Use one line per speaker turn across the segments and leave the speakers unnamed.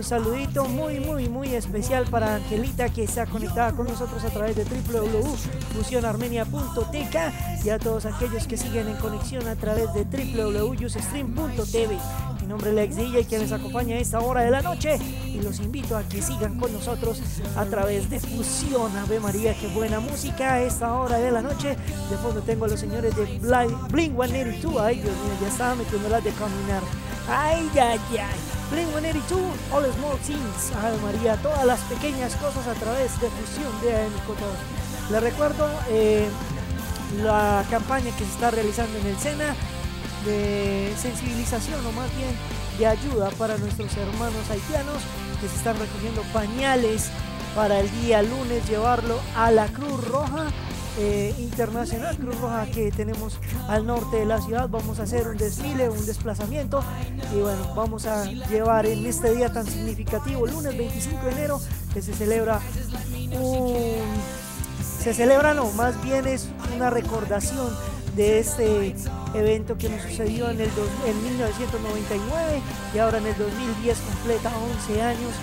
saludito muy especial para Angelita, que está conectada con nosotros a través de www.fusionarmenia.tk, y a todos aquellos que siguen en conexión a través de www.usestream.tv. Mi nombre es Lex DJ, quien les acompaña a esta hora de la noche, y los invito a que sigan con nosotros a través de Fusión. Ave María, qué buena música a esta hora de la noche. De fondo tengo a los señores de Blink-182. Ay, Dios mío, ya estaba metiéndolas de caminar. Ay. Blink-182, All Small Things. Ave María, todas las pequeñas cosas a través de Fusión de AMJ2. Les recuerdo la campaña que se está realizando en el SENA de sensibilización, o más bien de ayuda para nuestros hermanos haitianos, que se están recogiendo pañales para el día lunes llevarlo a la Cruz Roja Internacional, Cruz Roja que tenemos al norte de la ciudad. Vamos a hacer un desfile, un desplazamiento, y bueno, vamos a llevar en este día tan significativo, lunes 25 de enero, que se celebra más bien es una recordación de este evento que nos sucedió en 1999, y ahora en el 2010 completa 11 años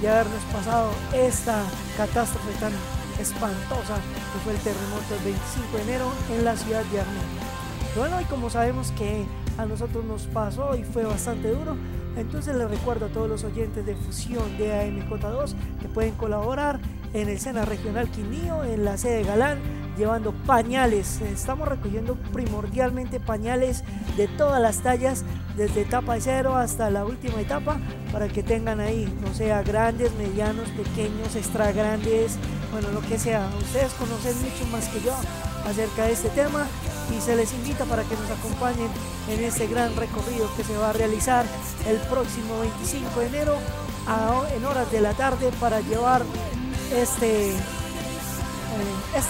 de habernos pasado esta catástrofe tan espantosa que fue el terremoto del 25 de enero en la ciudad de Armenia. Bueno, y como sabemos que a nosotros nos pasó y fue bastante duro, entonces les recuerdo a todos los oyentes de Fusión de AMJ2 que pueden colaborar en el SENA Regional Quindío, en la sede Galán, llevando pañales. Estamos recogiendo primordialmente pañales de todas las tallas, desde etapa de 0 hasta la última etapa, para que tengan ahí, no sea grandes, medianos, pequeños, extra grandes, bueno, lo que sea. Ustedes conocen mucho más que yo acerca de este tema, y se les invita para que nos acompañen en este gran recorrido que se va a realizar el próximo 25 de enero en horas de la tarde, para llevar este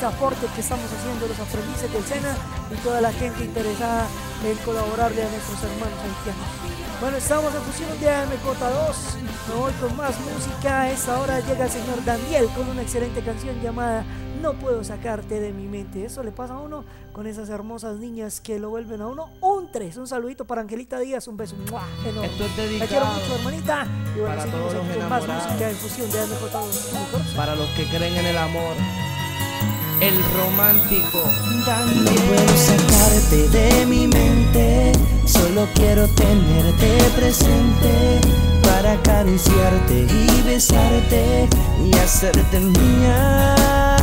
aporte que estamos haciendo los aprendices del SENA y toda la gente interesada en colaborarle a nuestros hermanos haitianos. Bueno, estamos en Fusión de AMJ2, me voy con más música. A esta hora llega el señor Daniel con una excelente canción llamada No Puedo Sacarte de Mi Mente. Eso le pasa a uno con esas hermosas niñas que lo vuelven a uno un 3. Un saludito para Angelita Díaz, un beso enorme.
Esto es dedicado.
Te quiero mucho, hermanita. Y bueno,
para
seguimos
todos los
con más
enamorados,
música en Fusión de AMJ2.
para los que creen en el amor, el romántico.
No puedo sacarte de mi mente, solo quiero tenerte presente, para acariciarte y besarte y hacerte mía.